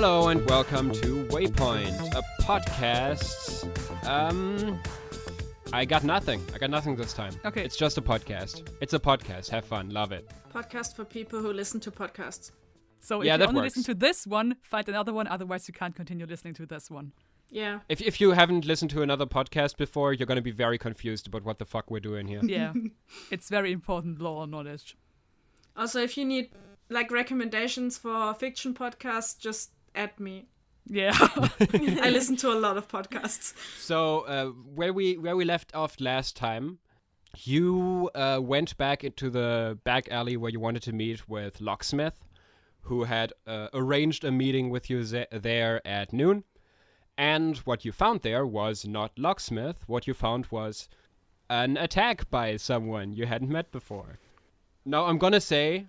Hello and welcome to Waypoint, a podcast. I got nothing this time. Okay. It's just a podcast. It's a podcast. Have fun. Love it. Podcast for people who listen to podcasts. So if Yeah, you that only works. listen to this one, find another one, otherwise you can't continue listening to this one. Yeah. If you haven't listened to another podcast before, you're going to be very confused about what the fuck we're doing here. Yeah. It's very important lore knowledge. Also, if you need recommendations for fiction podcasts, just add me. Yeah. I listen to a lot of podcasts. So where we left off last time, you went back into the back alley where you wanted to meet with Locksmith, who had arranged a meeting with you there at noon. And what you found there was not Locksmith. What you found was an attack by someone you hadn't met before. Now, I'm gonna say,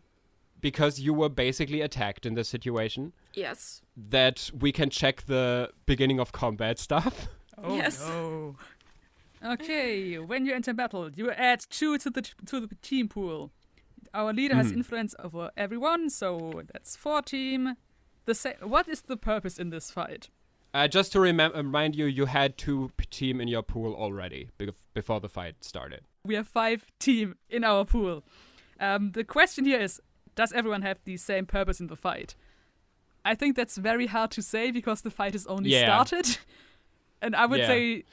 because you were basically attacked in this situation, Yes. that we can check the beginning of combat stuff. Oh Yes. no. Okay, when you enter battle, you add 2 to the team pool. Our leader has influence over everyone, so that's 4 team. What is the purpose in this fight? Just to remind you, you had 2 team in your pool already before the fight started. We have 5 team in our pool. The question here is, does everyone have the same purpose in the fight? I think that's very hard to say because the fight is only started. And I would say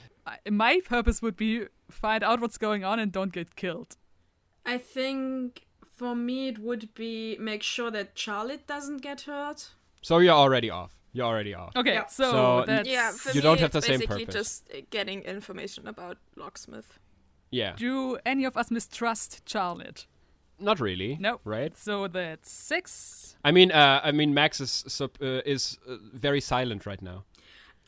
my purpose would be find out what's going on and don't get killed. I think for me it would be make sure that Charlotte doesn't get hurt. So you're already off. Okay, Yeah. so So that's... Yeah, for You me, don't have it's the same basically purpose. just getting information about Locksmith. Yeah. Do any of us mistrust Charlotte? Not really. No. Right? So that's 6. I mean, Max is very silent right now.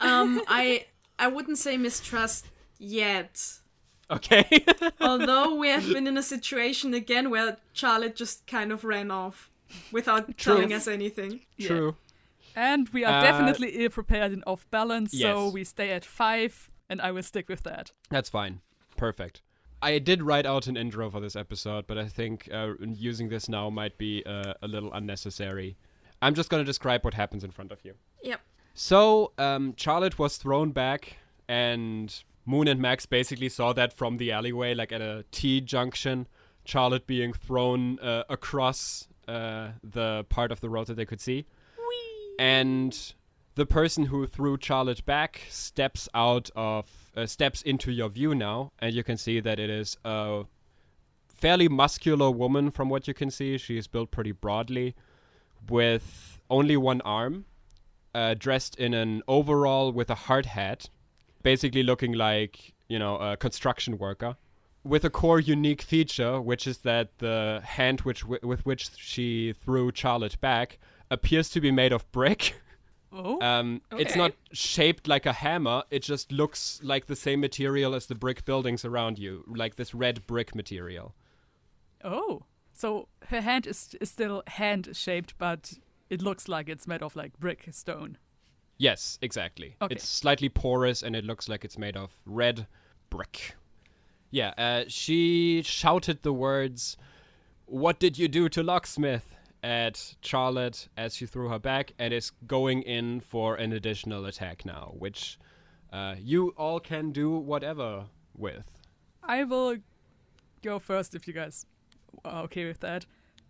I wouldn't say mistrust yet. Okay. Although we have been in a situation again where Charlotte just kind of ran off without True. telling us anything. True. And we are definitely ill-prepared and off-balance, so Yes. we stay at 5, and I will stick with that. That's fine. Perfect. I did write out an intro for this episode, but I think using this now might be a little unnecessary. I'm just going to describe what happens in front of you. Yep. So, Charlotte was thrown back, and Moon and Max basically saw that from the alleyway, like at a T-junction. Charlotte being thrown across the part of the road that they could see. Whee! And the person who threw Charlotte back steps into your view now, and you can see that it is a fairly muscular woman from what you can see. She is built pretty broadly, with only one arm, dressed in an overall with a hard hat, basically looking like, a construction worker, with a core unique feature, which is that the hand with which she threw Charlotte back appears to be made of brick. Oh? It's Okay. not shaped like a hammer. It just looks like the same material as the brick buildings around you, like this red brick material. Oh. So her hand is still hand-shaped, but it looks like it's made of, like, brick stone. Yes, exactly. Okay. It's slightly porous, and it looks like it's made of red brick. Yeah, she shouted the words, "What did you do to Locksmith?" at Charlotte as she threw her back, and is going in for an additional attack now, which you all can do whatever with. I will go first if you guys are okay with that.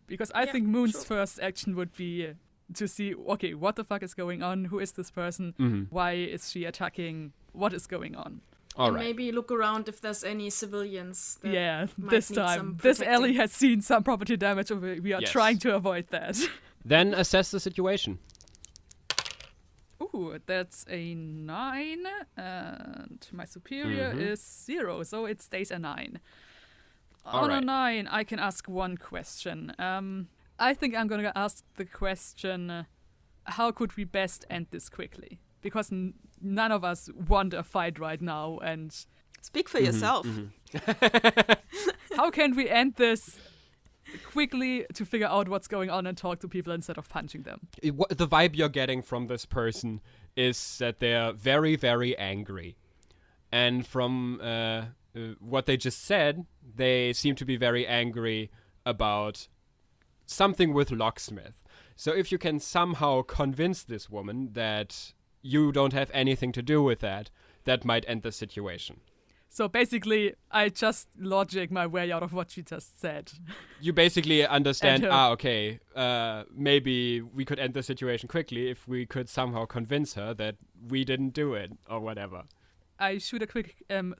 Because I think Moon's sure. first action would be to see, okay, what the fuck is going on? Who is this person? Why is she attacking? What is going on? All And right. maybe look around if there's any civilians. That Yeah, might this need time. some This protecting. alley has seen some property damage, and we are Yes. trying to avoid that. Then assess the situation. Ooh, that's a 9, and my superior is 0, so it stays a 9. All On a right. 9, I can ask one question. I think I'm gonna ask the question, how could we best end this quickly? Because none of us want a fight right now, and Speak for yourself. how can we end this quickly to figure out what's going on and talk to people instead of punching them? The vibe you're getting from this person is that they're very, very angry. And from what they just said, they seem to be very angry about something with Locksmith. So if you can somehow convince this woman that you don't have anything to do with that, that might end the situation. So basically, I just logic my way out of what she just said. You basically understand, And her- okay, maybe we could end the situation quickly if we could somehow convince her that we didn't do it or whatever. I shoot a quick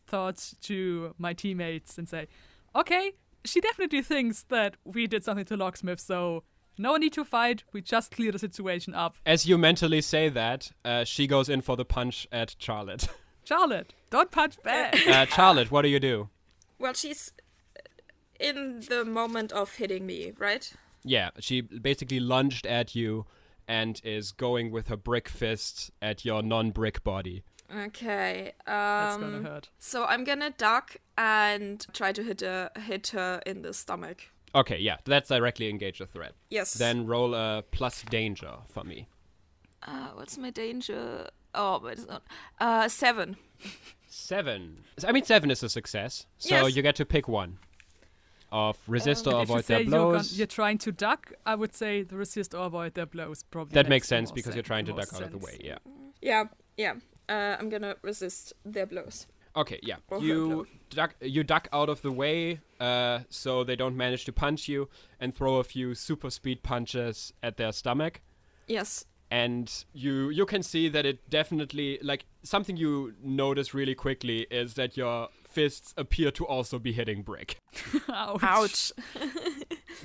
thought to my teammates and say, okay, she definitely thinks that we did something to Locksmith, so no need to fight, we just clear the situation up. As you mentally say that, she goes in for the punch at Charlotte. Charlotte, don't punch back. Charlotte, what do you do? Well, she's in the moment of hitting me, right? Yeah, she basically lunged at you and is going with her brick fist at your non-brick body. Okay. That's gonna hurt. So I'm gonna duck and try to hit her in the stomach. Okay, yeah, that's directly engage the threat. Yes. Then roll a plus danger for me. What's my danger? Oh, but it's not. 7. 7. I mean, 7 is a success, so Yes. you get to pick one. Of resist or If you avoid say their blows. you're trying to duck, I would say the resist or avoid their blows probably. That makes the sense more because you're trying to duck out of the sense. way, yeah. Yeah. I'm gonna resist their blows. Okay, yeah. Or her You duck out of the way so they don't manage to punch you and throw a few super speed punches at their stomach. Yes. And you can see that it definitely, like, something you notice really quickly is that your fists appear to also be hitting brick. Ouch. Ouch.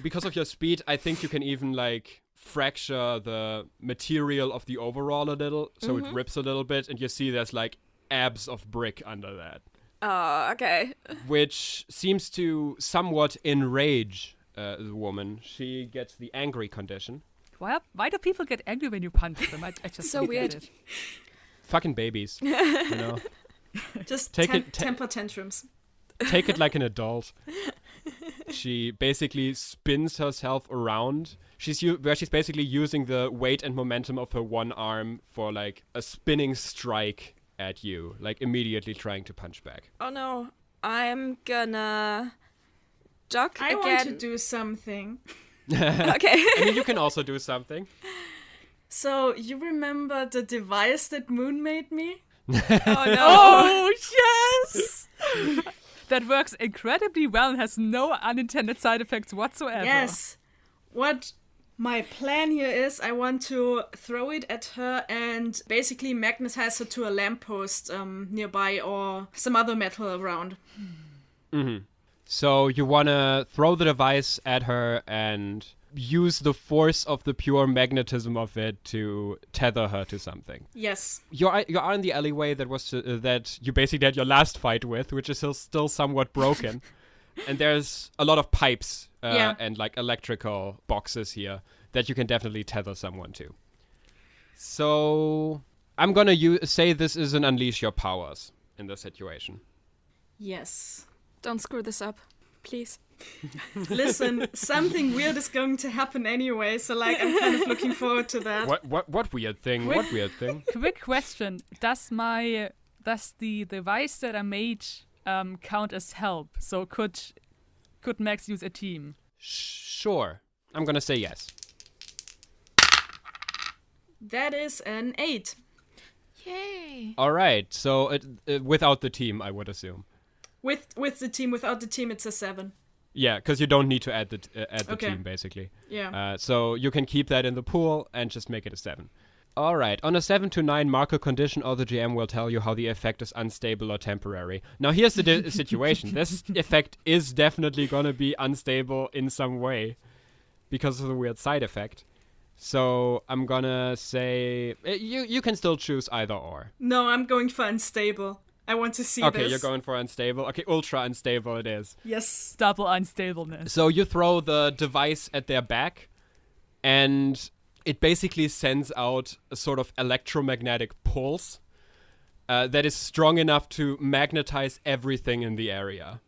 Because of your speed, I think you can even, like, fracture the material of the overall a little, so it rips a little bit, and you see there's, like, abs of brick under that. Oh, okay. Which seems to somewhat enrage the woman. She gets the angry condition. Why do people get angry when you punch them? I just So don't weird. get it. Fucking babies, you know? Just Take it- temper tantrums. Take it like an adult. She basically spins herself around. She's basically using the weight and momentum of her one arm for, like, a spinning strike at you, like, immediately trying to punch back. Oh no. I'm gonna duck I again. want to do something. Okay. I mean, you can also do something. So, you remember the device that Moon made me? Oh no. Oh, yes! That works incredibly well and has no unintended side effects whatsoever. Yes. What my plan here is, I want to throw it at her and basically magnetize her to a lamppost nearby or some other metal around. Mm-hmm. So you want to throw the device at her and use the force of the pure magnetism of it to tether her to something. Yes. You're in the alleyway that you basically had your last fight with, which is still somewhat broken. And there's a lot of pipes and, like, electrical boxes here that you can definitely tether someone to. So I'm going to say this is an unleash your powers in this situation. Yes. Don't screw this up, please. Listen, something weird is going to happen anyway, so, like, I'm kind of looking forward to that. What weird thing? What weird thing? Quick question: does the device that I made count as help? So could Max use a team? Sure. I'm going to say yes. That is an 8. Yay. All right. So without the team, I would assume. With the team, without the team, it's a 7. Yeah, because you don't need to add the Okay. team, basically. Yeah. So you can keep that in the pool and just make it a 7. All right. On a 7 to 9, mark a condition, or the GM will tell you how the effect is unstable or temporary. Now, here's the situation. This effect is definitely going to be unstable in some way because of the weird side effect. So I'm going to say you can still choose either or. No, I'm going for unstable. I want to see this. Okay, you're going for unstable. Okay, ultra unstable it is. Yes. Double unstableness. So you throw the device at their back, and it basically sends out a sort of electromagnetic pulse that is strong enough to magnetize everything in the area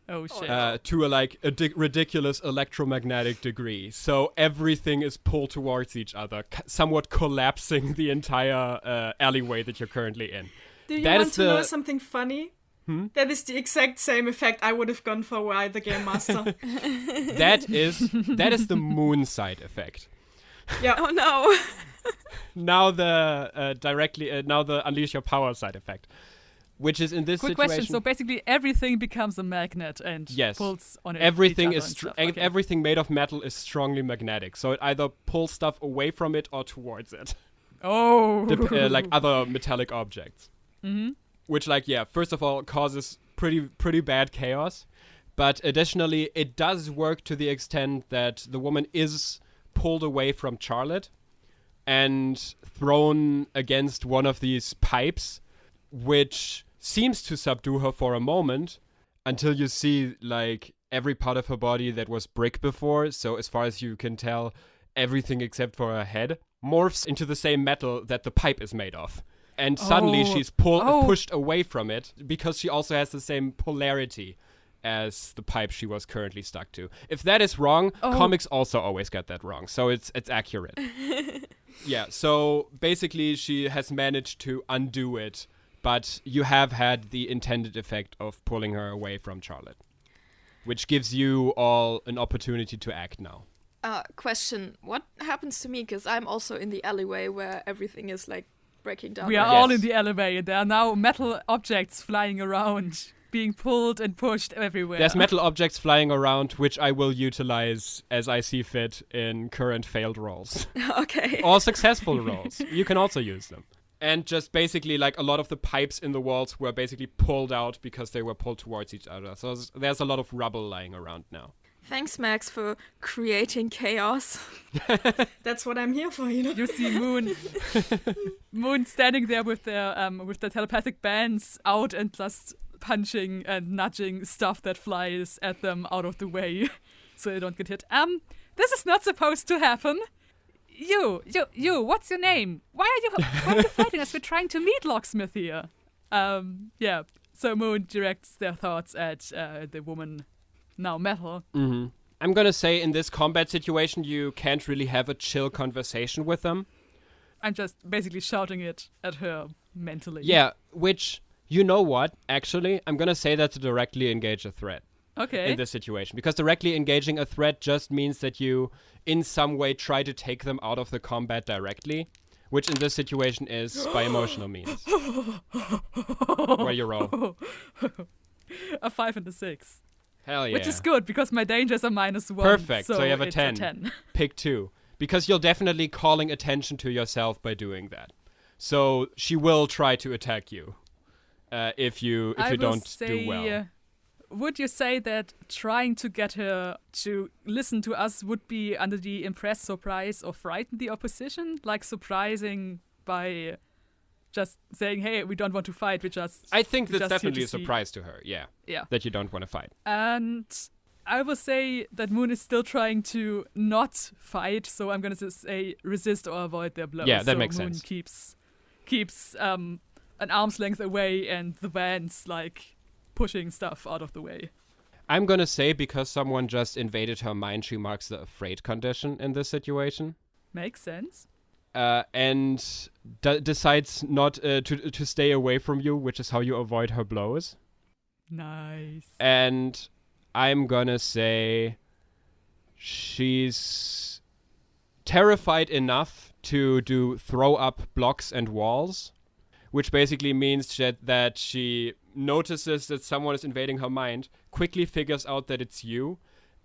Oh shit. to a ridiculous electromagnetic degree. So everything is pulled towards each other, somewhat collapsing the entire alleyway that you're currently in. Do you That want is to know the- something funny? That is the exact same effect I would have gone for were I the Game Master. That is the moon side effect. Yeah. Oh no. Now the unleash your power side effect, which is in this Quick situation. question. So basically, everything becomes a magnet and Yes. pulls on it. Everything each is other and stuff. Okay. everything made of metal is strongly magnetic, so it either pulls stuff away from it or towards it, Oh. like other metallic objects. Mm-hmm. Which, first of all, causes pretty bad chaos, but additionally, it does work to the extent that the woman is pulled away from Charlotte and thrown against one of these pipes, which seems to subdue her for a moment until you see like every part of her body that was brick before, so as far as you can tell, everything except for her head morphs into the same metal that the pipe is made of. And suddenly she's pushed away from it because she also has the same polarity as the pipe she was currently stuck to. If that is wrong, comics also always get that wrong, so it's accurate. Yeah, so basically she has managed to undo it, but you have had the intended effect of pulling her away from Charlotte, which gives you all an opportunity to act now. Question. What happens to me? Because I'm also in the alleyway where everything is like breaking down. We are right? all in the elevator. There are now metal objects flying around, being pulled and pushed everywhere. There's metal objects flying around, which I will utilize as I see fit in current failed rolls. Okay. Or successful rolls. You can also use them. And just basically, like, a lot of the pipes in the walls were basically pulled out because they were pulled towards each other. So there's a lot of rubble lying around now. Thanks, Max, for creating chaos. That's what I'm here for, you know. You see Moon standing there with their telepathic bands out and just punching and nudging stuff that flies at them out of the way so they don't get hit. This is not supposed to happen. You, what's your name? Why are you fighting us? We're trying to meet Locksmith here. Yeah. So Moon directs their thoughts at the woman, now metal. Mm-hmm. I'm gonna say in this combat situation, you can't really have a chill conversation with them. I'm just basically shouting it at her mentally. Yeah, which, you know what, actually, I'm gonna say that to directly engage a threat. Okay. In this situation, because directly engaging a threat just means that you in some way try to take them out of the combat directly, which in this situation is by emotional means. Where you roll. A 5 and a 6. Hell yeah. Which is good because my dangers are -1. Perfect. So you have a it's 10. Pick 2. Because you're definitely calling attention to yourself by doing that. So she will try to attack you if you don't do well. Would you say that trying to get her to listen to us would be under the impress, surprise, or frighten the opposition? Like surprising by just saying, hey, we don't want to fight, I think that's just definitely here a to see. surprise to her, yeah. Yeah. That you don't want to fight. And I will say that Moon is still trying to not fight, so I'm going to say resist or avoid their blows. Yeah, that makes Moon sense. keeps an arm's length away and the band's like pushing stuff out of the way. I'm gonna say because someone just invaded her mind, she marks the afraid condition in this situation. Makes sense. And decides not to stay away from you, which is how you avoid her blows. Nice. And I'm gonna say she's terrified enough to do throw up blocks and walls, which basically means that she notices that someone is invading her mind, quickly figures out that it's you,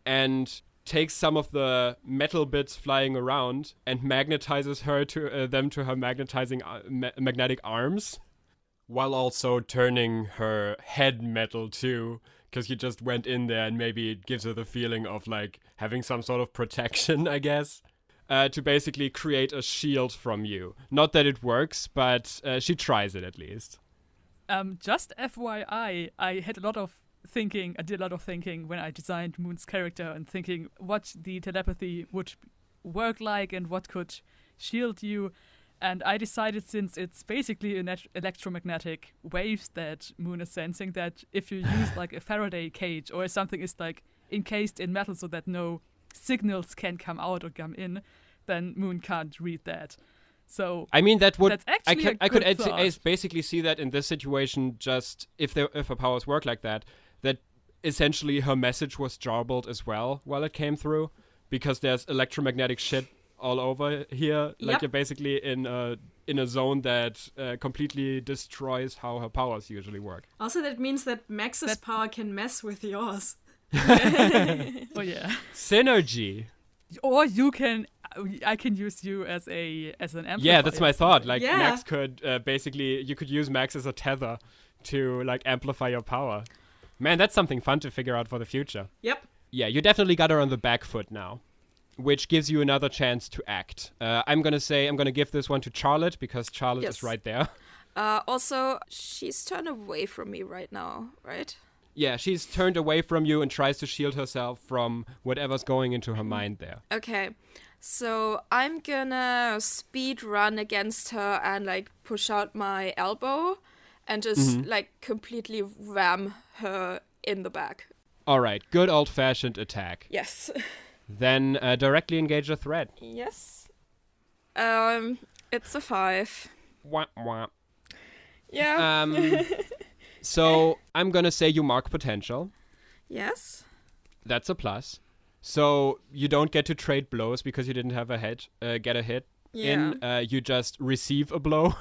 and takes some of the metal bits flying around and magnetizes her to them to her magnetizing magnetic arms, while also turning her head metal too, because you just went in there and maybe it gives her the feeling of like having some sort of protection, I guess. To basically create a shield from you. Not that it works, but she tries it at least. Just FYI, I did a lot of thinking when I designed Moon's character and thinking what the telepathy would work like and what could shield you. And I decided, since it's basically electromagnetic waves that Moon is sensing, that if you use like a Faraday cage or something is like encased in metal so that no signals can come out or come in, then Moon can't read that. So I mean, that would that's actually I could basically see that in this situation, just if her powers work like that essentially her message was jarbled as well while it came through, because there's electromagnetic shit all over here. Like Yep. you're basically in a zone that completely destroys how her powers usually work. Also, that means that Max's power can mess with yours. Oh yeah. Synergy. Or I can use you as an amplifier. Yeah, that's my thought. Like Yeah. Max could you could use Max as a tether to like amplify your power. Man, that's something fun to figure out for the future. Yep. Yeah, you definitely got her on the back foot now, which gives you another chance to act. I'm gonna give this one to Charlotte because Charlotte Yes. is right there. Also, she's turned away from me right now, right? Yeah, she's turned away from you and tries to shield herself from whatever's going into her mind there. Okay. So I'm gonna speed run against her and like push out my elbow and just like completely ram her in the back. All right, good old-fashioned attack. Yes. Then directly engage a threat. Yes. It's a 5. Wah, wah. Yeah. So I'm gonna say you mark potential. Yes. That's a plus. So you don't get to trade blows because you didn't have get a hit. Yeah. You just receive a blow.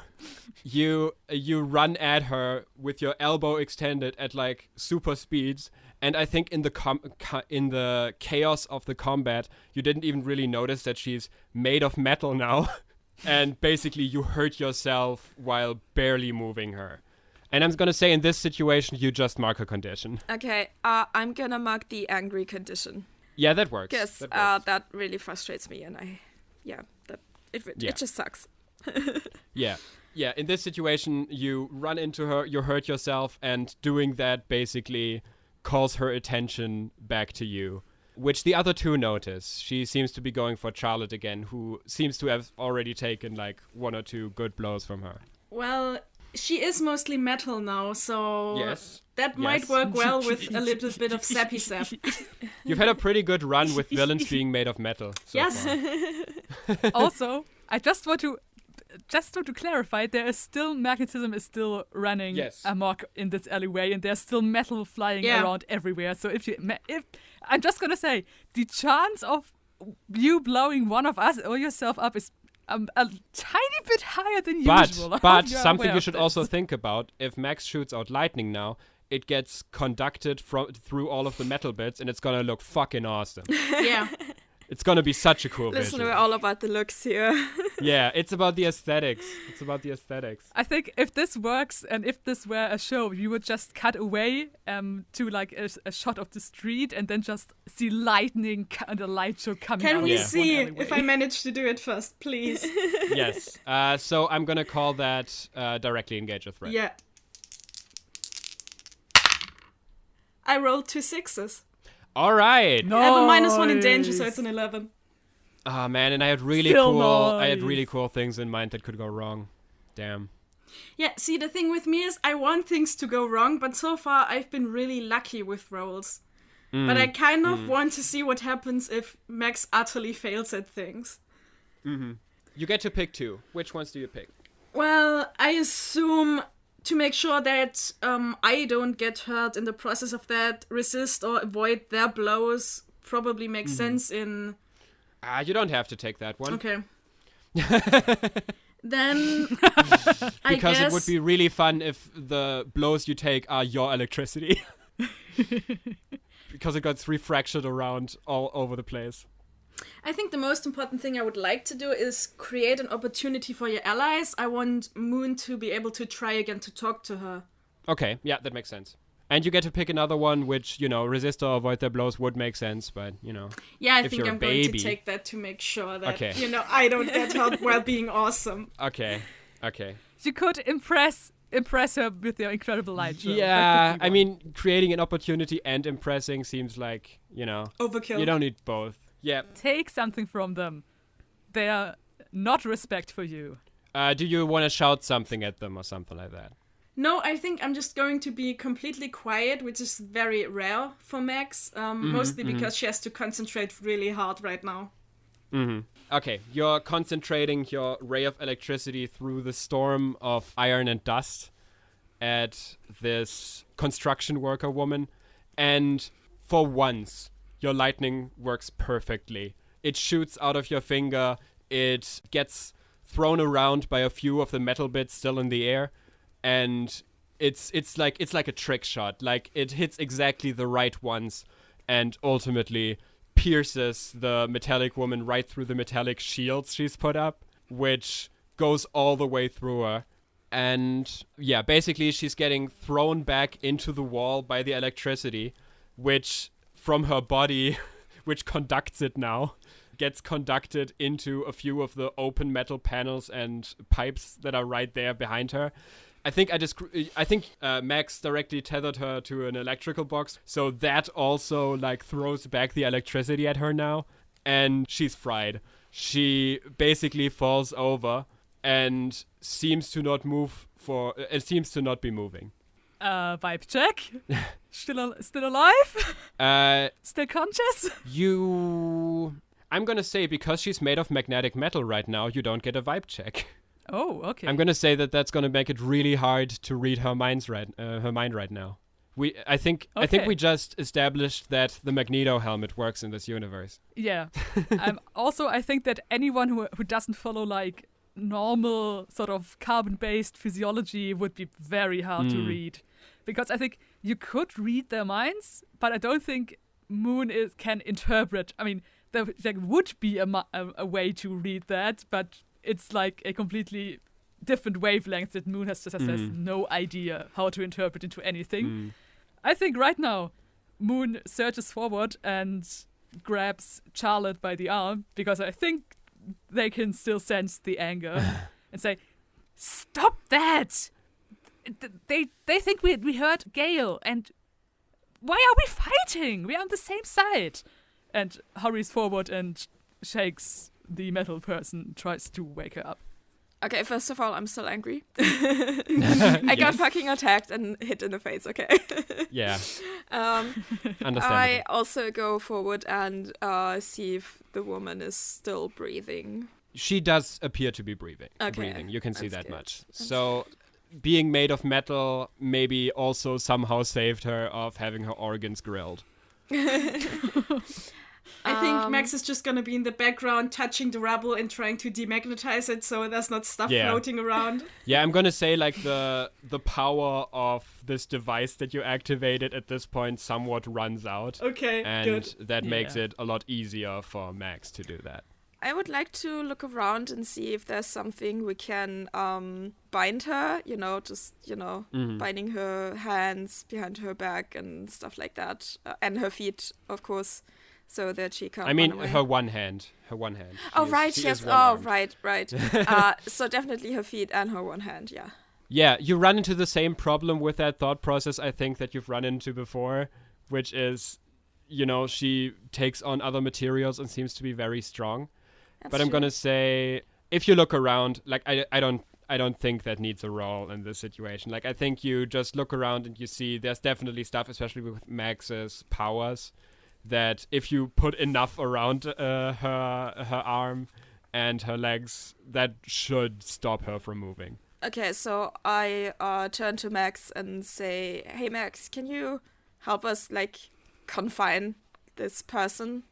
you run at her with your elbow extended at like super speeds, and I think in the chaos of the combat, you didn't even really notice that she's made of metal now, and basically you hurt yourself while barely moving her. And I'm gonna say in this situation, you just mark a condition. Okay. I'm gonna mark the angry condition. Yeah, that works. Because That works. that really frustrates me, and it just sucks. Yeah. Yeah, in this situation, you run into her, you hurt yourself, and doing that basically calls her attention back to you, which the other two notice. She seems to be going for Charlotte again, who seems to have already taken like 1 or 2 good blows from her. Well, she is mostly metal now, so Yes. that might work well with a little bit of sappy sap. You've had a pretty good run with villains being made of metal. So Yes. far. Also, I just want to clarify, magnetism is still running Yes. amok in this alleyway, and there's still metal flying Yeah. around everywhere. So if I'm just gonna say, the chance of you blowing one of us or yourself up is a tiny bit higher than usual. But You're something aware you of should this. also think about, if Max shoots out lightning now, it gets conducted through all of the metal bits, and it's gonna look fucking awesome. Yeah. It's gonna be such a cool Listen, visual. we're all about the looks here. Yeah, it's about the aesthetics. I think if this works and if this were a show, you would just cut away to like a shot of the street and then just see lightning and a light show coming out Can of we Yeah. one see alleyway. if I manage to do it first, please? Yes. So I'm gonna call that directly engage a threat. Yeah. I rolled 2 6s. All right. No. I have a -1 in danger, so it's an 11. Oh man, and I had really Still really nice. cool things in mind that could go wrong. Damn. Yeah, see, the thing with me is I want things to go wrong, but so far I've been really lucky with rolls. But I kind of want to see what happens if Max utterly fails at things. You get to pick 2. Which ones do you pick? Well, I assume to make sure that I don't get hurt in the process of that, resist or avoid their blows probably makes sense in... You don't have to take that one. Okay. Then I Because guess it would be really fun if the blows you take are your electricity. Because it gets refractured around all over the place. I think the most important thing I would like to do is create an opportunity for your allies. I want Moon to be able to try again to talk to her. Okay, yeah, that makes sense. And you get to pick another one which, resist or avoid their blows would make sense, but, Yeah, I If think you're a I'm going baby. to take that to make sure that, Okay. I don't get hurt while being awesome. Okay. You could impress her with your incredible light show. Yeah, That could be I one. mean, creating an opportunity and impressing seems like, Overkill. you don't need both. Yeah. Take something from them. They are not respect for you. Do you want to shout something at them or something like that? No, I think I'm just going to be completely quiet, which is very rare for Max, mostly because she has to concentrate really hard right now. Okay, you're concentrating your ray of electricity through the storm of iron and dust at this construction worker woman, and for once, your lightning works perfectly. It shoots out of your finger, it gets thrown around by a few of the metal bits still in the air, and it's like a trick shot. Like, it hits exactly the right ones and ultimately pierces the metallic woman right through the metallic shields she's put up, which goes all the way through her. And yeah, basically she's getting thrown back into the wall by the electricity, which from her body, which conducts it now, gets conducted into a few of the open metal panels and pipes that are right there behind her. I think Max directly tethered her to an electrical box, so that also like throws back the electricity at her now, and she's fried. She basically falls over and seems to not be moving. Vibe check. Still alive? Still conscious? I'm gonna say, because she's made of magnetic metal right now, you don't get a vibe check. Oh, okay. I'm gonna say that's gonna make it really hard to read her mind right now. I think we just established that the Magneto helmet works in this universe. Yeah. I think that anyone who doesn't follow like normal sort of carbon-based physiology would be very hard to read, because I think you could read their minds, but I don't think Moon can interpret. I mean, there would be a way to read that, but it's like a completely different wavelength that Moon has no idea how to interpret into anything. I think right now Moon surges forward and grabs Charlotte by the arm, because I think they can still sense the anger and say, "Stop that! They think we hurt Gale, and why are we fighting? We're on the same side." And hurries forward and shakes the metal person, tries to wake her up. Okay, first of all, I'm still angry. I got fucking attacked and hit in the face, okay? Yeah. Understandable. I also go forward and see if the woman is still breathing. She does appear to be breathing. You can see that much. So being made of metal maybe also somehow saved her of having her organs grilled. I think Max is just gonna be in the background touching the rubble and trying to demagnetize it so there's not stuff floating around. Yeah, I'm gonna say like the power of this device that you activated at this point somewhat runs out. Okay, and good. That makes it a lot easier for Max to do that. I would like to look around and see if there's something we can bind her, binding her hands behind her back and stuff like that. And her feet, of course, so that she can't run away. her one hand. Oh, right, yes. Oh, right. So definitely her feet and her one hand, yeah. Yeah, you run into the same problem with that thought process, I think, that you've run into before, which is, she takes on other materials and seems to be very strong. But I'm gonna say, if you look around, like I don't think that needs a roll in this situation. Like, I think you just look around and you see there's definitely stuff, especially with Max's powers, that if you put enough around her arm and her legs, that should stop her from moving. Okay, so I turn to Max and say, "Hey Max, can you help us like confine this person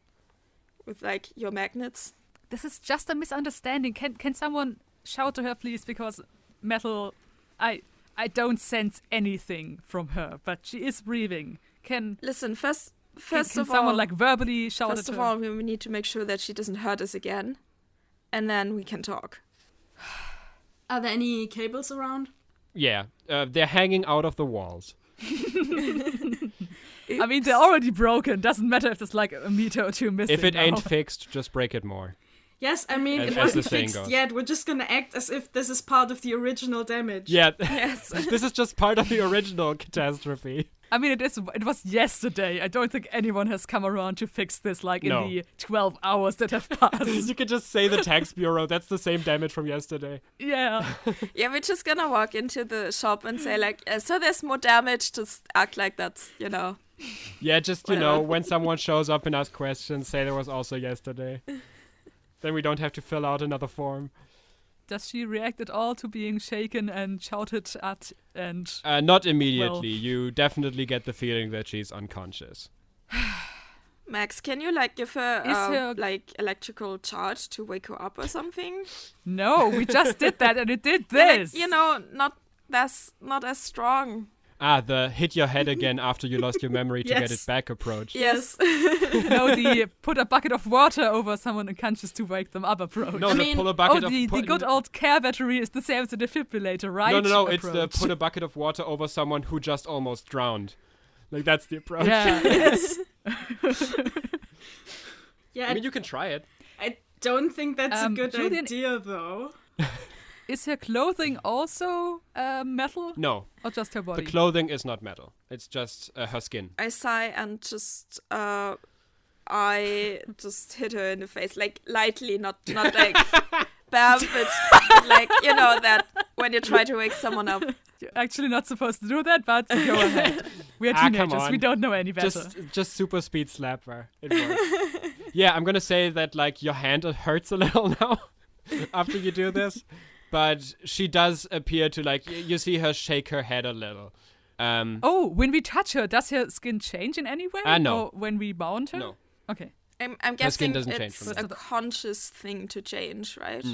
with like your magnets?" This is just a misunderstanding. Can someone shout to her, please? Because Metal, I don't sense anything from her, but she is breathing. Listen, first can of all, someone like verbally shout at her? First of all, we need to make sure that she doesn't hurt us again, and then we can talk. Are there any cables around? Yeah, they're hanging out of the walls. I mean, they're already broken. Doesn't matter if there's like a meter or two missing. If it now. ain't fixed, just break it more. Yes, I mean, it wasn't fixed yet. We're just gonna act as if this is part of the original damage. Yeah, yes. This is just part of the original catastrophe. I mean, it was yesterday. I don't think anyone has come around to fix this in the 12 hours that have passed. You could just say the tax bureau. That's the same damage from yesterday. Yeah. Yeah, we're just gonna walk into the shop and say like, so there's more damage. Just act like that's, Yeah, just, when someone shows up and asks questions, say there was also yesterday. Then we don't have to fill out another form. Does she react at all to being shaken and shouted at and... Not immediately. You definitely get the feeling that she's unconscious. Max, can you like give her Is her- like electrical charge to wake her up or something? No, we just did that and it did Like, this. that's not as strong. The hit your head again after you lost your memory to get Yes. it back approach. Yes. No, the put a bucket of water over someone unconscious to wake them up approach. No, I the mean- pull a bucket the of... good old care battery is the same as the defibrillator, right? No, it's the approach. put a bucket of water over someone who just almost drowned. Like, that's the approach. Yeah. Yes. Yeah, I mean, you can try it. I don't think that's a good Julian- idea, though. Is her clothing also metal No, or just her the body? clothing is not metal. It's just her skin. I sigh and just I just hit her in the face, like lightly, not like bam, but like that when you try to wake someone up. You're actually not supposed to do that, but go ahead. We're Come teenagers. We on. don't know any better. Just super speed slap her. It works. Yeah, I'm gonna say that like your hand hurts a little now after you do this, but she does appear to like you see her shake her head a little. Oh, when we touch her, does her skin change in any way? No. Or when we mount her? No. Okay. I'm Her skin guessing doesn't change it's from a that. conscious thing to change, right?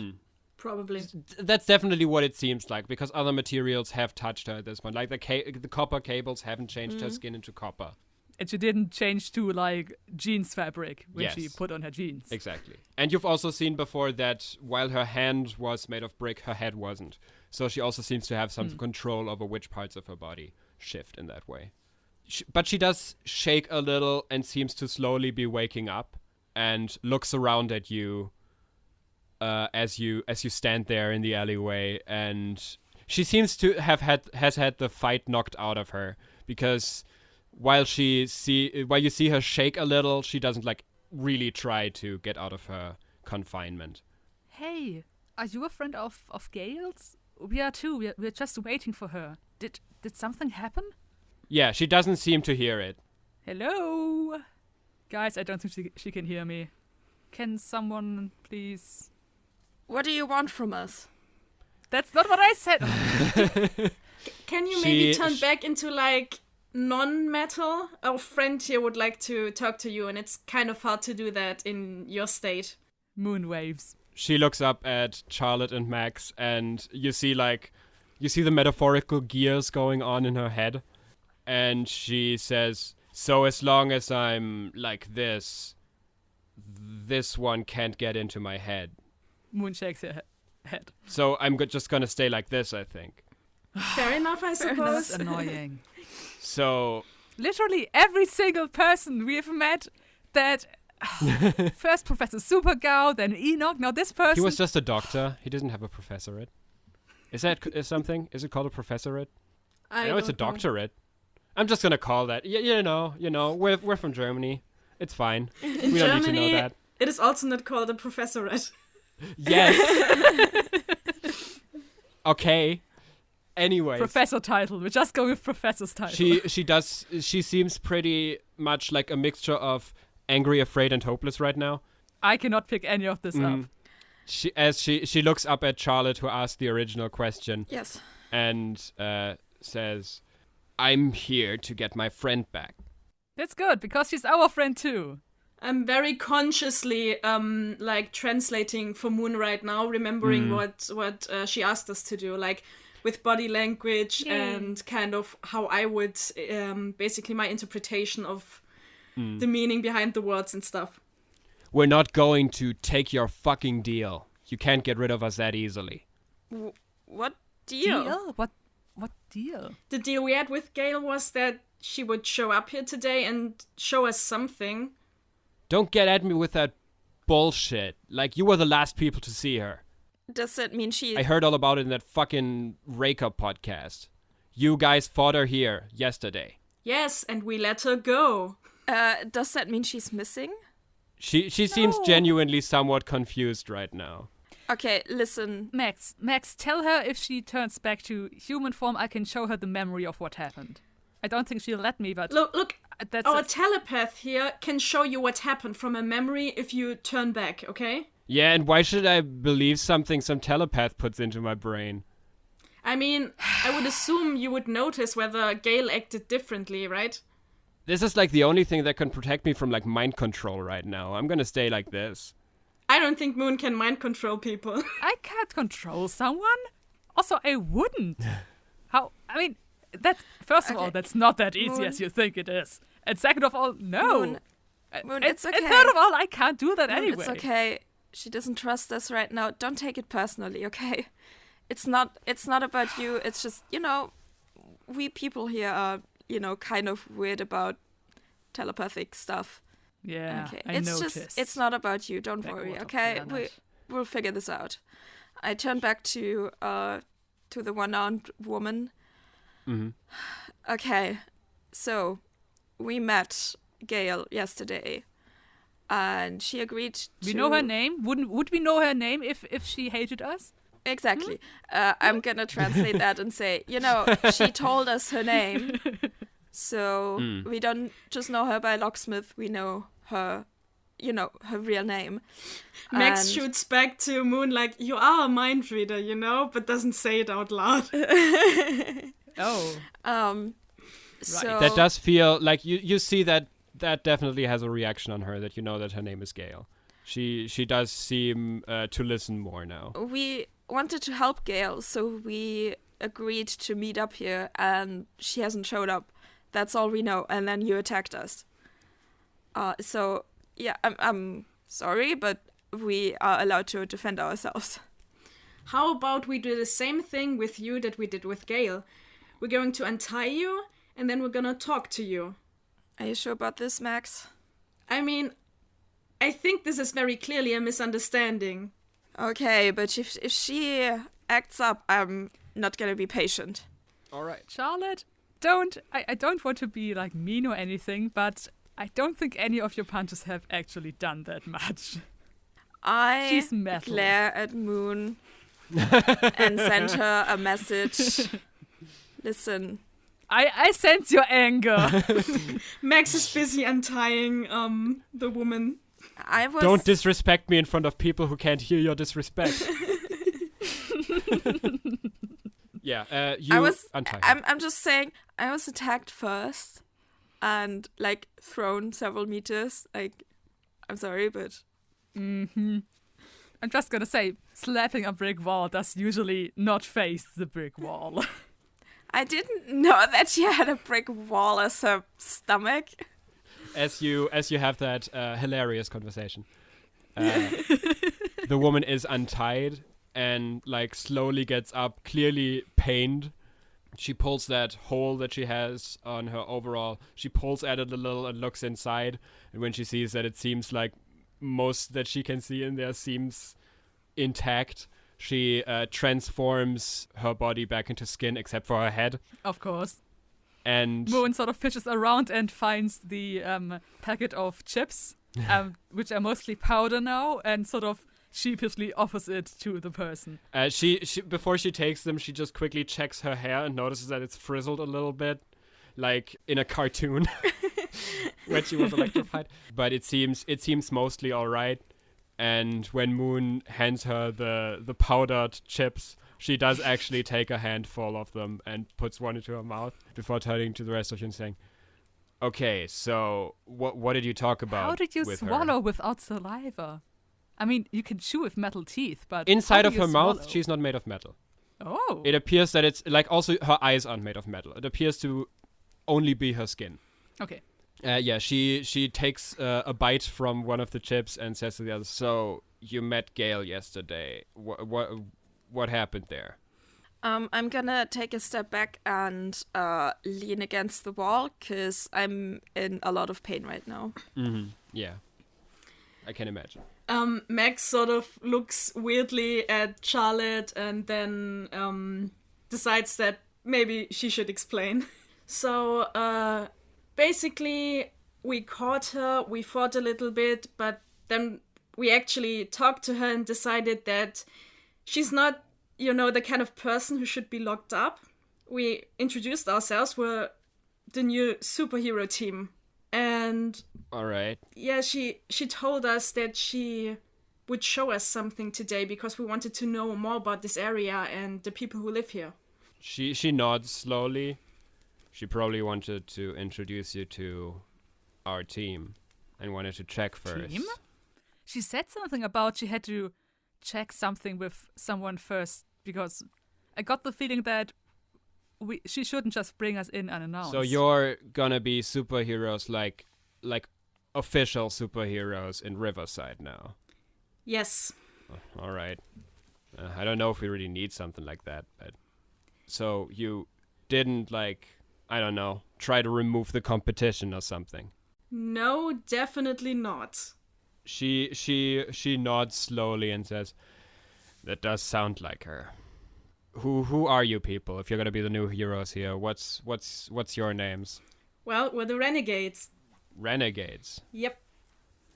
Probably. That's definitely what it seems like because other materials have touched her at this point. Like the copper cables haven't changed her skin into copper. And she didn't change to like jeans fabric when she Yes. put on her jeans. Exactly. And you've also seen before that while her hand was made of brick, her head wasn't. So she also seems to have some control over which parts of her body shift in that way. But she does shake a little and seems to slowly be waking up and looks around at you as you stand there in the alleyway, and she seems to has had the fight knocked out of her because while you see her shake a little, she doesn't like really try to get out of her confinement. Hey, are you a friend of Gail's? We are too. We're just waiting for her. Did something happen? Yeah, she doesn't seem to hear it. Hello? Guys, I don't think she can hear me. Can someone please... What do you want from us? That's not what I said. Can you maybe She- turn back into like non-metal? Our friend here would like to talk to you, and it's kind of hard to do that in your state. Moon waves. She looks up at Charlotte and Max, and you see the metaphorical gears going on in her head. And she says, so as long as I'm like this one can't get into my head. Moon shakes her head. So I'm just gonna stay like this, I think. Fair enough, I That's suppose. annoying. So Literally every single person we've met that... First Professor Supergao, then Enoch, now this person... he was just a doctor. He didn't have a professorate. Is something? Is it called a professorate? I know it's a don't know. doctorate. I'm just gonna call that. You know, we're from Germany. It's fine. In We don't need to Germany, know that. it is also not called a professorate. Yes. Okay. Anyway, Professor title. We're just going with professor's title. she seems pretty much like a mixture of angry, afraid, and hopeless right now. I cannot pick any of this up. She looks up at Charlotte, who asked the original question, Yes. and says, "I'm here to get my friend back." That's good, because she's our friend too. I'm very consciously like translating for Moon right now, remembering what she asked us to do, like with body language and kind of how I would basically my interpretation of the meaning behind the words and stuff. We're not going to take your fucking deal. You can't get rid of us that easily. What deal? What deal? The deal we had with Gail was that she would show up here today and show us something. Don't get at me with that bullshit. Like, you were the last people to see her. Does that mean she... I heard all about it in that fucking Rake Up podcast. You guys fought her here yesterday. Yes, and we let her go. does that mean she's missing? She seems genuinely somewhat confused right now. Okay, listen. Max, tell her if she turns back to human form, I can show her the memory of what happened. I don't think she'll let me, but Look, that's our it. telepath here can show you what happened from a memory if you turn back, okay? Yeah, and why should I believe something some telepath puts into my brain? I mean, I would assume you would notice whether Gail acted differently, right? This is like the only thing that can protect me from like mind control right now. I'm gonna stay like this. I don't think Moon can mind control people. I can't control someone. Also, I wouldn't. How? I mean, that's first of all, that's not that easy Moon. as you think it is. And second of all, no. Moon, it's okay. And third of all, I can't do that Moon, anyway. It's okay. She doesn't trust us right now. Don't take it personally, okay? It's not about you. It's just, we people here are, kind of weird about telepathic stuff. Yeah, Okay. I It's noticed. just, it's not about you. Don't worry, Backwater okay? planet. We'll figure this out. I turn back to the one-armed woman. Mm-hmm. Okay, so we met Gail yesterday, and she agreed to. We know her name. Would we know her name if she hated us? Exactly. I'm gonna translate that and say, she told us her name, so we don't just know her by locksmith. We know her, her real name. Max And- shoots back to Moon like, you are a mind reader, but doesn't say it out loud. Oh, So That does feel like you see that definitely has a reaction on her, that you know that her name is Gail. She does seem to listen more now. we wanted to help Gail, so we agreed to meet up here, and she hasn't showed up. That's all we know. And then you attacked us. So yeah, I'm sorry, but we are allowed to defend ourselves. How about we do the same thing with you that we did with Gail? We're going to untie you, and then we're gonna talk to you. Are you sure about this, Max? I mean, I think this is very clearly a misunderstanding. Okay, but if she acts up, I'm not gonna be patient. All right. Charlotte, I don't want to be like mean or anything, but I don't think any of your punches have actually done that much. I She's metal. glare at Moon and send her a message. Listen, I sense your anger. Max is busy untying the woman. I was. Don't disrespect me in front of people who can't hear your disrespect. Yeah, you I was. untie her. I'm just saying. I was attacked first, and like thrown several meters. Like, I'm sorry, but I'm just gonna say, slapping a brick wall does usually not face the brick wall. I didn't know that she had a brick wall as her stomach. As you have that hilarious conversation, the woman is untied and like slowly gets up, clearly pained. She pulls that hole that she has on her overall. She pulls at it a little and looks inside. And when she sees that it seems like most that she can see in there seems intact, she transforms her body back into skin except for her head. Of course. And Moon sort of fishes around and finds the packet of chips, which are mostly powder now, and sort of sheepishly offers it to the person. she before she takes them, she just quickly checks her hair and notices that it's frizzled a little bit, like in a cartoon when she was electrified. But it seems mostly all right. And when Moon hands her the powdered chips, she does actually take a handful of them and puts one into her mouth before turning to the rest of you and saying, "Okay, so what did you talk about? How did you with swallow her? without saliva? I mean, you can chew with metal teeth, but Inside how of do you her mouth, swallow? she's not made of metal. Oh. It appears that it's like also her eyes aren't made of metal. It appears to only be her skin. Okay. Yeah, she takes a bite from one of the chips and says to the other, "So you met Gail yesterday. What happened there?" I'm gonna take a step back and lean against the wall because I'm in a lot of pain right now. Mm-hmm. Yeah, I can imagine. Max sort of looks weirdly at Charlotte and then decides that maybe she should explain. So basically, we caught her, we fought a little bit, but then we actually talked to her and decided that she's not, the kind of person who should be locked up. We introduced ourselves, we're the new superhero team. And All right. yeah, she told us that she would show us something today because we wanted to know more about this area and the people who live here. She nods slowly. She probably wanted to introduce you to our team and wanted to check first. Team? She said something about she had to check something with someone first, because I got the feeling that she shouldn't just bring us in unannounced. So you're gonna be superheroes, like official superheroes in Riverside now. Yes. Oh, all right. I don't know if we really need something like that, but so you didn't I don't know, try to remove the competition or something. No, definitely not. She nods slowly and says, "That does sound like her. Who are you people? If you're gonna be the new heroes here, what's your names?" Well, we're the Renegades. Renegades. Yep.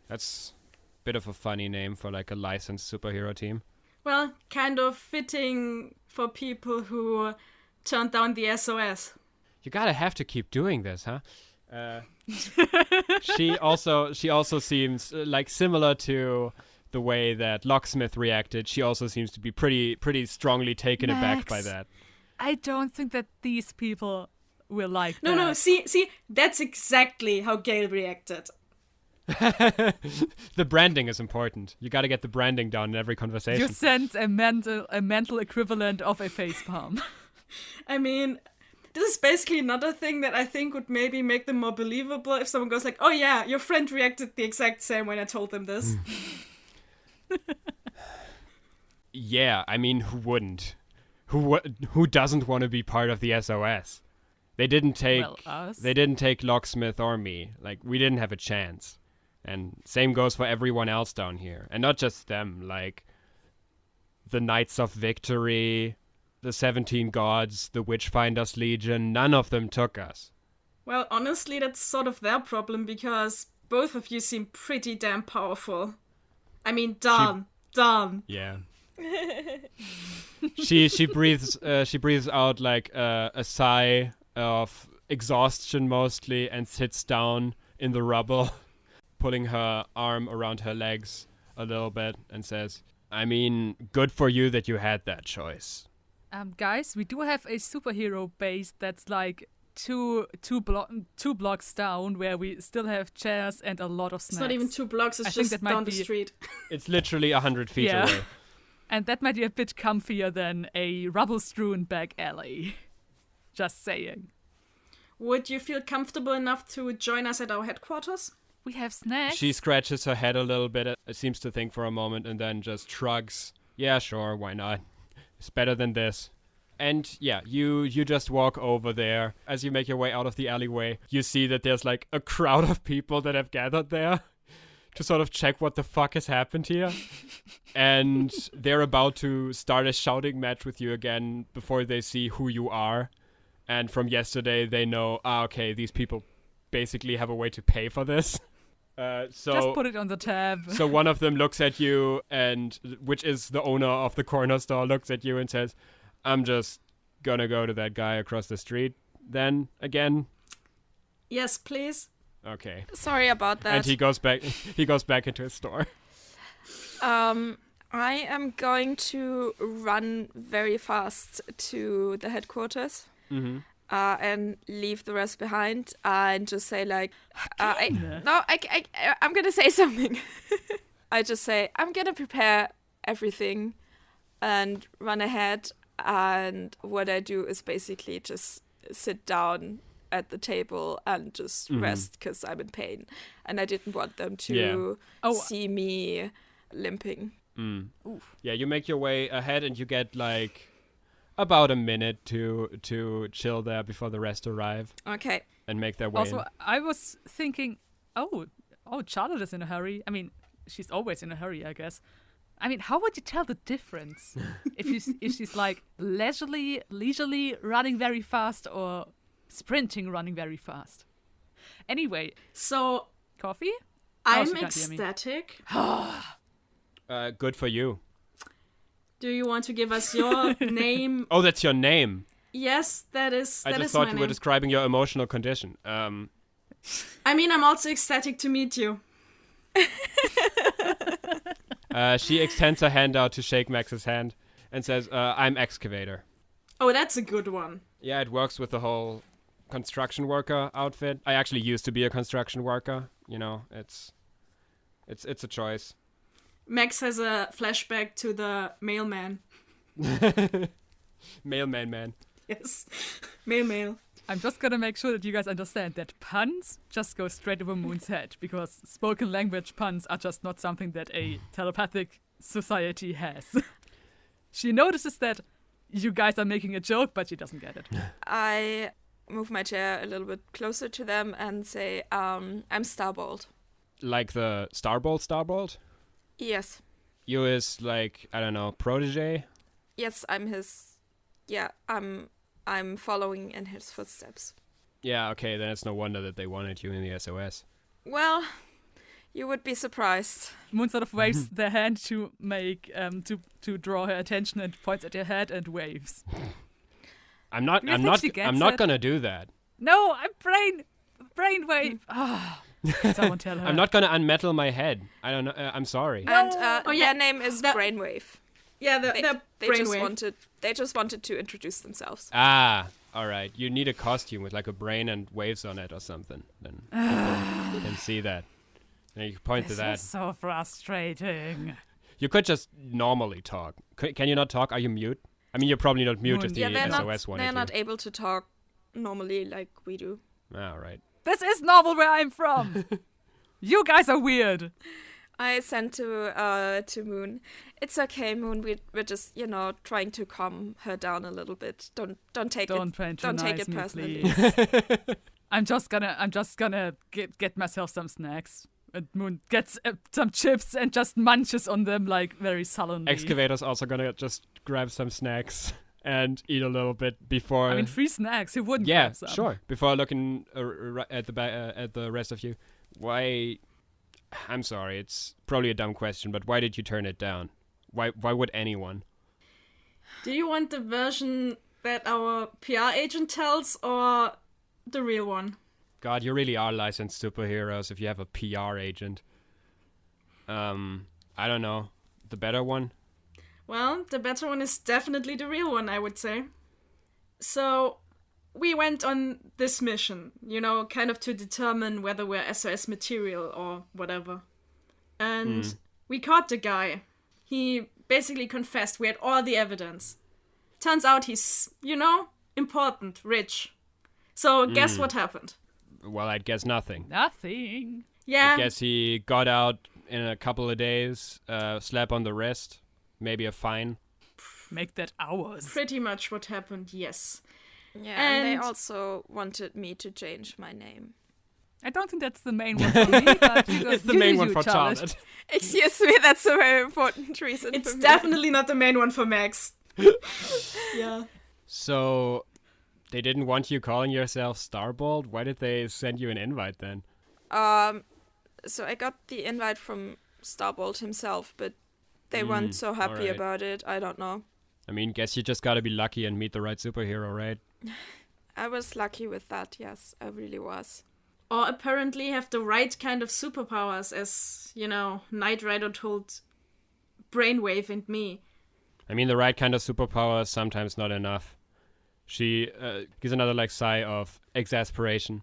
That's a bit of a funny name for a licensed superhero team. Well, kind of fitting for people who turned down the SOS. You gotta have to keep doing this, huh? She also seems similar to the way that Locksmith reacted. She also seems to be pretty strongly taken aback by that. I don't think that these people will like that. No, see, that's exactly how Gale reacted. The branding is important. You gotta get the branding down in every conversation. You sense a mental equivalent of a facepalm. I mean, this is basically another thing that I think would maybe make them more believable if someone goes like, "Oh yeah, your friend reacted the exact same when I told them this." Yeah, I mean, who wouldn't? Who doesn't want to be part of the SOS? They didn't take us. They didn't take Locksmith or me. We didn't have a chance. And same goes for everyone else down here. And not just them, the Knights of Victory, the 17 Gods, the Witchfinders Legion, none of them took us. Well, honestly, that's sort of their problem, because both of you seem pretty damn powerful. I mean, darn. Yeah. she breathes out a sigh of exhaustion mostly, and sits down in the rubble, putting her arm around her legs a little bit, and says, "I mean, good for you that you had that choice." Guys, we do have a superhero base that's two blocks down, where we still have chairs and a lot of snacks. It's not even 2 blocks, it's just down the street. It's literally 100 feet away. And that might be a bit comfier than a rubble-strewn back alley. Just saying. Would you feel comfortable enough to join us at our headquarters? We have snacks. She scratches her head a little bit. It seems to think for a moment and then just shrugs. Yeah, sure, why not? It's better than this. And yeah, you just walk over there. As you make your way out of the alleyway, you see that there's a crowd of people that have gathered there to sort of check what the fuck has happened here. And they're about to start a shouting match with you again before they see who you are. And from yesterday, they know, okay, these people basically have a way to pay for this. So just put it on the tab. So one of them looks at you, and which is the owner of the corner store, looks at you and says, "I'm just gonna go to that guy across the street then again." Yes, please. Okay. Sorry about that. And he goes back into his store. I am going to run very fast to the headquarters. Mm-hmm. And leave the rest behind, and just say I'm gonna say something. I just say I'm gonna prepare everything and run ahead, and what I do is basically just sit down at the table and just rest, because I'm in pain, and I didn't want them to see me limping. Yeah, you make your way ahead, and you get about a minute to chill there before the rest arrive. Okay. And make their way Also, in. I was thinking, Charlotte is in a hurry. I mean, she's always in a hurry, I guess. I mean, how would you tell the difference if she's leisurely running very fast, or sprinting running very fast? Anyway, so coffee? I'm ecstatic. Good for you. Do you want to give us your name? Oh, that's your name. Yes, that is. I just thought you were describing your emotional condition. I mean, I'm also ecstatic to meet you. She extends her hand out to shake Max's hand and says, "I'm Excavator." Oh, that's a good one. Yeah, it works with the whole construction worker outfit. I actually used to be a construction worker. You know, it's a choice. Max has a flashback to the mailman. Mailman man. Yes. Mail. I'm just gonna make sure that you guys understand that puns just go straight over Moon's head, because spoken language puns are just not something that a telepathic society has. She notices that you guys are making a joke, but she doesn't get it. I move my chair a little bit closer to them and say, I'm Starbolt. Like the Starbolt? Yes. You is like, I don't know, protege? Yes, I'm his... Yeah, I'm following in his footsteps. Yeah, okay, then it's no wonder that they wanted you in the SOS. Well, you would be surprised. Moon sort of waves their hand to make to draw her attention and points at your head and waves. I'm not gonna do that. No, I'm brainwave. Someone tell her. I'm not gonna unmetal my head. I don't know. I'm sorry. And their name is Brainwave. Yeah, they just wanted to introduce themselves. Ah, all right. You need a costume with like a brain and waves on it or something. Then you can see that. And you can point to that. This is so frustrating. You could just normally talk. Can you not talk? Are you mute? I mean, you're probably not mute if the SOS wanted they're you. not able to talk normally like we do. All right. This is normal where I'm from. You guys are weird. I sent to Moon. It's okay, Moon. We're just trying to calm her down a little bit. Don't take it personally. I'm just gonna get myself some snacks. And Moon gets some chips and just munches on them like very sullenly. Excavator's also gonna just grab some snacks and eat a little bit before. I mean, free snacks. Who wouldn't grab some? Sure. Before looking at the rest of you, why? I'm sorry, it's probably a dumb question, but why did you turn it down? Why would anyone? Do you want the version that our PR agent tells, or the real one? God, you really are licensed superheroes if you have a PR agent. I don't know. The better one? Well, the better one is definitely the real one, I would say. So, we went on this mission, kind of to determine whether we're SOS material or whatever. And we caught the guy. He basically confessed. We had all the evidence. Turns out he's, important, rich. So guess what happened? Well, I'd guess nothing. Nothing. Yeah. I guess he got out in a couple of days, slap on the wrist, maybe a fine. Make that hours. Pretty much what happened, yes. Yeah, and they also wanted me to change my name. I don't think that's the main one for me, but it's the main one for Charlotte. Excuse me, that's a very important reason it's for me. Definitely not the main one for Max. Yeah. So, they didn't want you calling yourself Starbolt? Why did they send you an invite then? So I got the invite from Starbolt himself, but they weren't so happy about it. I don't know. I mean, guess you just gotta be lucky and meet the right superhero, right? I was lucky with that, yes. I really was. Or apparently have the right kind of superpowers, as, Knight Rider told Brainwave and me. I mean, the right kind of superpower is sometimes not enough. She gives another sigh of exasperation.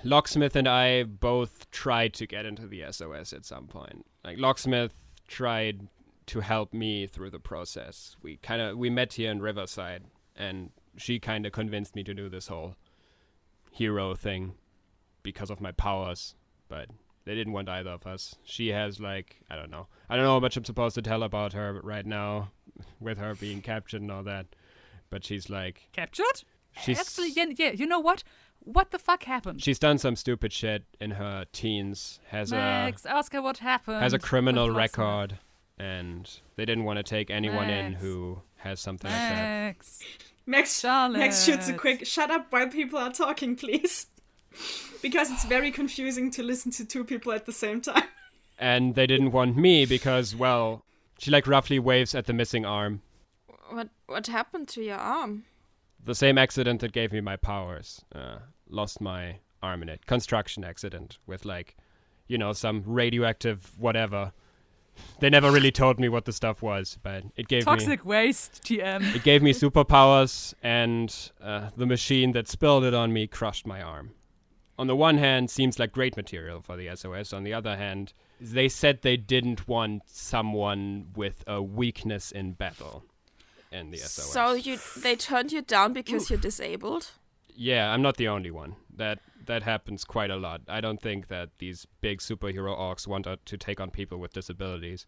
Locksmith and I both tried to get into the SOS at some point. Locksmith tried to help me through the process. We met here in Riverside, and she kind of convinced me to do this whole hero thing because of my powers, but they didn't want either of us. She has I don't know how much I'm supposed to tell about her right now with her being captured and all that, but she's captured? She's actually, yeah, you know what the fuck happened? She's done some stupid shit in her teens, Max, ask her what happened. Has a criminal record, and they didn't want to take anyone in who has something like that. Max shoots a quick shut up while people are talking, please. Because it's very confusing to listen to two people at the same time. And they didn't want me because, well, she roughly waves at the missing arm. What happened to your arm? The same accident that gave me my powers. Lost my arm in it. Construction accident with some radioactive whatever They never really told me what the stuff was, but it gave Toxic waste, TM. It gave me superpowers, and the machine that spilled it on me crushed my arm. On the one hand, seems like great material for the SOS. On the other hand, they said they didn't want someone with a weakness in battle in the SOS. So they turned you down because you're disabled? Yeah, I'm not the only one. That happens quite a lot. I don't think that these big superhero orcs want to take on people with disabilities.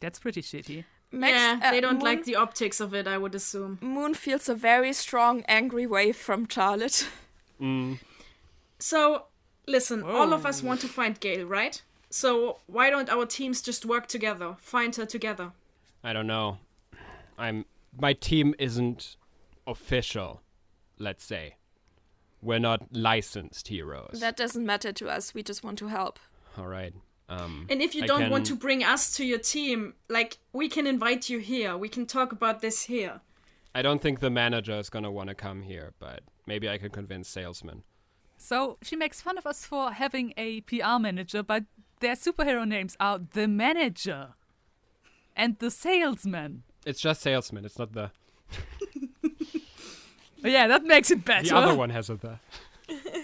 That's pretty shitty. Max, they don't like the optics of it, I would assume. Moon feels a very strong, angry wave from Charlotte. So, listen, all of us want to find Gale, right? So, why don't our teams just work together? Find her together? I don't know. My team isn't official, let's say. We're not licensed heroes. That doesn't matter to us. We just want to help. All right. And if you don't want to bring us to your team, like, we can invite you here. We can talk about this here. I don't think the manager is going to want to come here, but maybe I can convince salesman. So she makes fun of us for having a PR manager, but their superhero names are the manager and the salesman. It's just salesman. It's not the... Yeah, that makes it better. The other one has a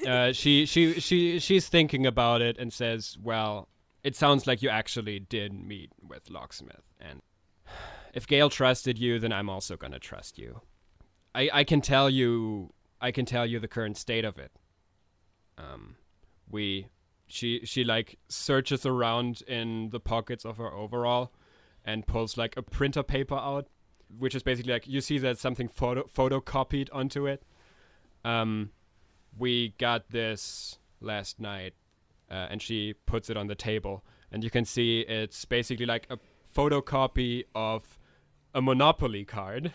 the. She's thinking about it and says, well, it sounds like you actually did meet with Locksmith. And if Gale trusted you, then I'm also going to trust you. I can tell you the current state of it. She like searches around in the pockets of her overall and pulls like a printer paper out, which is basically like, you see that something photocopied onto it. We got this last night, and she puts it on the table, and you can see it's basically like a photocopy of a Monopoly card.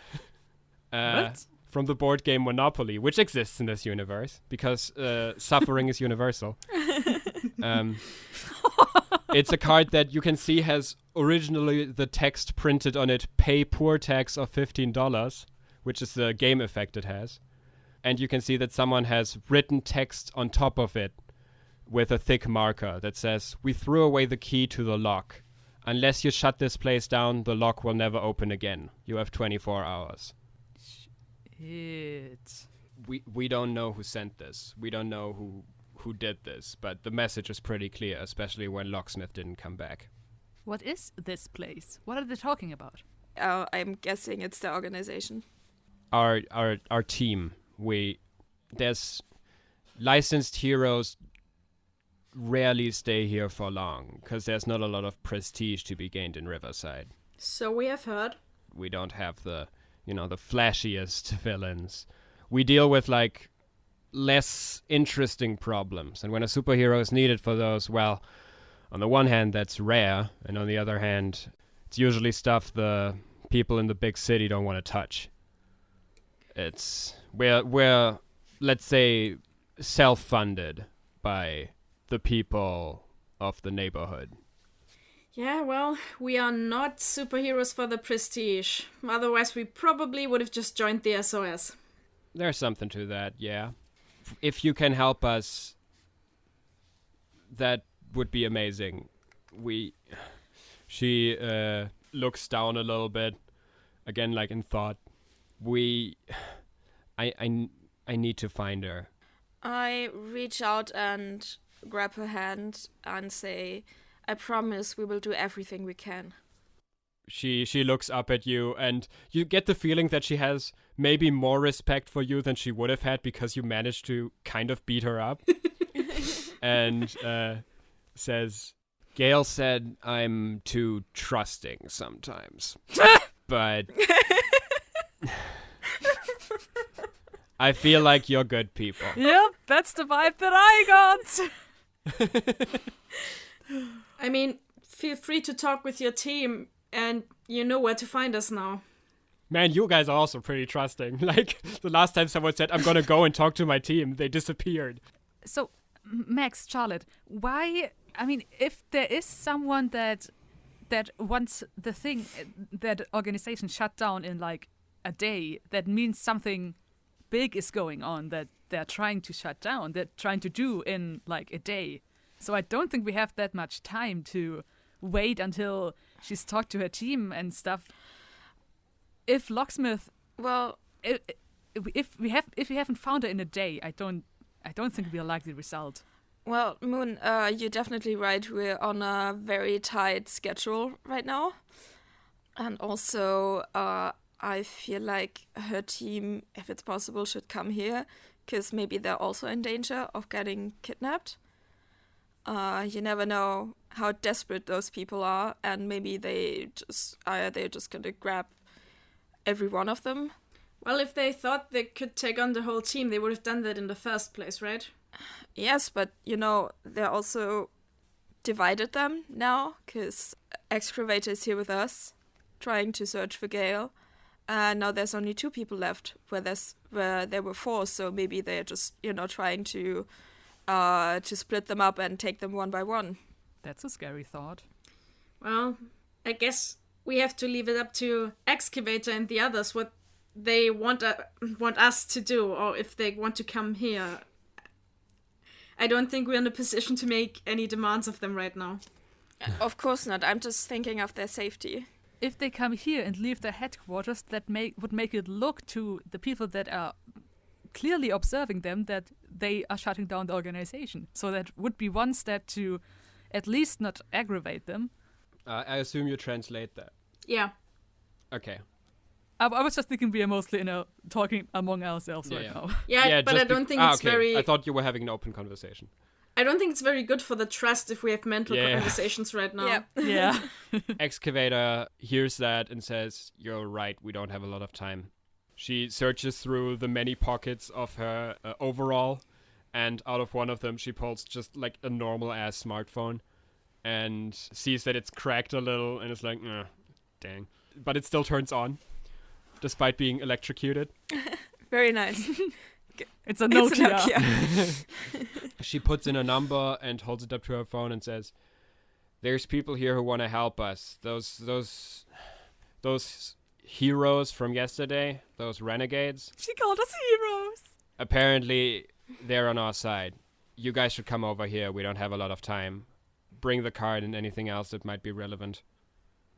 What? From the board game Monopoly, which exists in this universe, because suffering is universal. It's a card that you can see has originally the text printed on it, pay poor tax of $15, which is the game effect it has. And you can see that someone has written text on top of it with a thick marker that says, we threw away the key to the lock. Unless you shut this place down, the lock will never open again. You have 24 hours. We don't know who sent this. We don't know who did this, but the message is pretty clear, especially when Locksmith didn't come back. What is this place? What are they talking about? I'm guessing it's the organization. Our team. There's licensed heroes rarely stay here for long, because there's not a lot of prestige to be gained in Riverside. So we have heard. We don't have the flashiest villains. We deal with, like, less interesting problems. And when a superhero is needed for those, well, on the one hand, that's rare. And on the other hand, it's usually stuff the people in the big city don't want to touch. We're, let's say, self-funded by the people of the neighborhood. Yeah, well, we are not superheroes for the prestige. Otherwise, we probably would have just joined the SOS. There's something to that, yeah. If you can help us, that would be amazing. She looks down a little bit, again, like in thought. I need to find her. I reach out and grab her hand and say, I promise we will do everything we can. She looks up at you, and you get the feeling that she has maybe more respect for you than she would have had because you managed to kind of beat her up. And says, Gale said I'm too trusting sometimes. But I feel like you're good people. Yep, that's the vibe that I got. I mean, feel free to talk with your team, and you know where to find us now. Man, you guys are also pretty trusting. Like, the last time someone said, I'm gonna go and talk to my team, they disappeared. So, Max, Charlotte, why... I mean, if there is someone that wants the thing, that organization shut down in, like, a day, that means something big is going on that they're trying to shut down, they're trying to do in, like, a day. So I don't think we have that much time to wait until she's talked to her team and stuff. If Locksmith, Well, if we haven't found her in a day, I don't think we'll like the result. well, Moon, you're definitely right. We're on a very tight schedule right now. And also, I feel like her team, if it's possible, should come here, because maybe they're also in danger of getting kidnapped. You never know how desperate those people are, and maybe they're just gonna grab every one of them. Well, if they thought they could take on the whole team, they would have done that in the first place, right? Yes, but they're also divided them now, because Excavator is here with us, trying to search for Gale. And now there's only 2 people left, where there were 4, so maybe they're just, trying to split them up and take them one by one. That's a scary thought. Well, I guess we have to leave it up to Excavator and the others what they want us to do, or if they want to come here. I don't think we're in a position to make any demands of them right now. Of course not. I'm just thinking of their safety. If they come here and leave their headquarters, that would make it look to the people that are clearly observing them that they are shutting down the organization. So that would be one step to at least not aggravate them. I assume you translate that. Yeah. Okay. I was just thinking we are mostly talking among ourselves right now. Yeah, but I don't think it's okay. very... I thought you were having an open conversation. I don't think it's very good for the trust if we have mental conversations right now. Yeah. Excavator hears that and says, "You're right, we don't have a lot of time." She searches through the many pockets of her overall, and out of one of them she pulls just like a normal-ass smartphone and sees that it's cracked a little and is like, dang. But it still turns on, despite being electrocuted. Very nice. It's a Nokia. It's a Nokia. She puts in a number and holds it up to her phone and says, "There's people here who want to help us. Those heroes from yesterday, those renegades. She called us heroes. Apparently, they're on our side. You guys should come over here. We don't have a lot of time. Bring the card and anything else that might be relevant."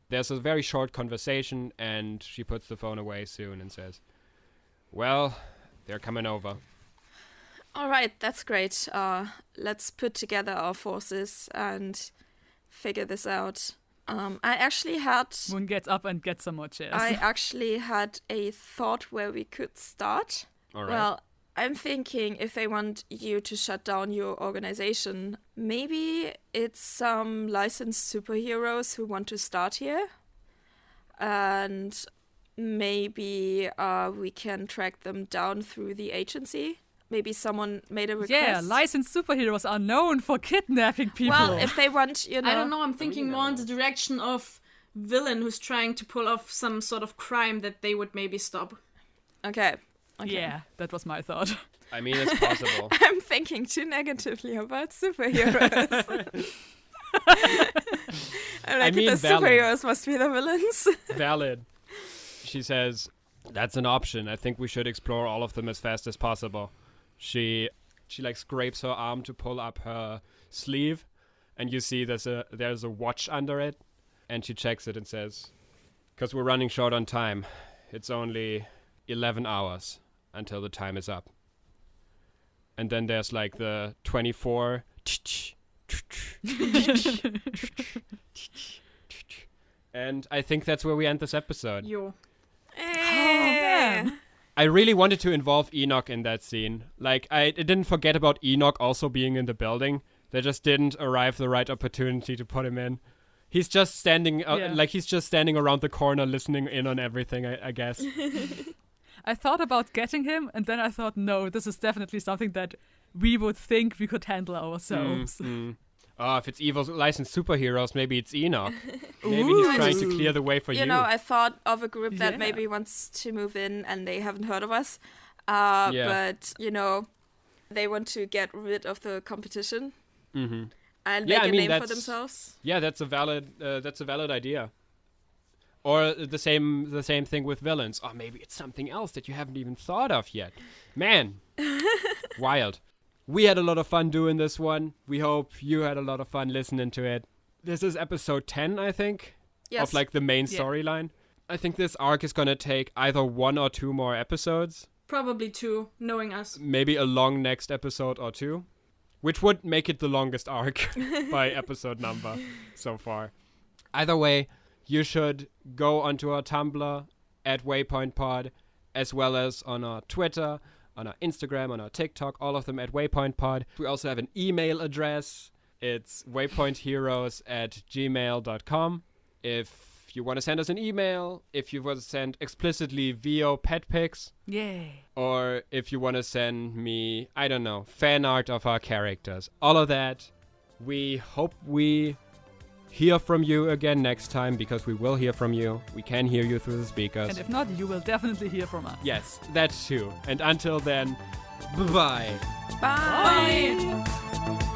There's a very short conversation, and she puts the phone away soon and says, "Well, they're coming over." All right, that's great. Let's put together our forces and figure this out. I actually had... Moon gets up and gets some more chairs. I actually had a thought where we could start. All right. Well, I'm thinking if they want you to shut down your organization, maybe it's some licensed superheroes who want to start here. And maybe we can track them down through the agency. Maybe someone made a request. Yeah, licensed superheroes are known for kidnapping people. Well, if they want, I don't know, I'm thinking more in the direction of villain who's trying to pull off some sort of crime that they would maybe stop. Okay. Yeah, that was my thought. I mean, it's possible. I'm thinking too negatively about superheroes. I'm like, the superheroes must be the villains. Valid. She says, "That's an option. I think we should explore all of them as fast as possible." She like scrapes her arm to pull up her sleeve, and you see there's a watch under it, and she checks it and says, "'Cause we're running short on time. It's only 11 hours until the time is up." And then there's like the 24 and I think that's where we end this episode. Yo. Man. I really wanted to involve Enoch in that scene. Like, I didn't forget about Enoch also being in the building. There just didn't arrive the right opportunity to put him in. He's just standing, he's just standing around the corner listening in on everything, I guess. I thought about getting him, and then I thought, no, this is definitely something that we would think we could handle ourselves. Oh, if it's evil licensed superheroes, maybe it's Enoch. Maybe he's trying to clear the way for you. You know, I thought of a group that maybe wants to move in and they haven't heard of us. But, they want to get rid of the competition and make a name for themselves. Yeah, that's a valid idea. Or the same thing with villains. Or maybe it's something else that you haven't even thought of yet. Man, wild. We had a lot of fun doing this one. We hope you had a lot of fun listening to it. This is episode 10, I think, Yes. of like the main Yeah. storyline. I think this arc is gonna take either 1 or 2 more episodes. Probably 2, knowing us. Maybe a long next episode or 2, which would make it the longest arc by episode number so far. Either way, you should go onto our Tumblr at Waypoint Pod, as well as on our Twitter, on our Instagram, on our TikTok, all of them at Waypoint Pod. We also have an email address. It's waypointheroes@gmail.com. If you want to send us an email, if you want to send explicitly VO pet pics, Yeah. or if you want to send me, I don't know, fan art of our characters. All of that. We hope we hear from you again next time, because we will hear from you. We can hear you through the speakers. And if not, you will definitely hear from us. Yes, that too. And until then, bye-bye. Bye. Bye.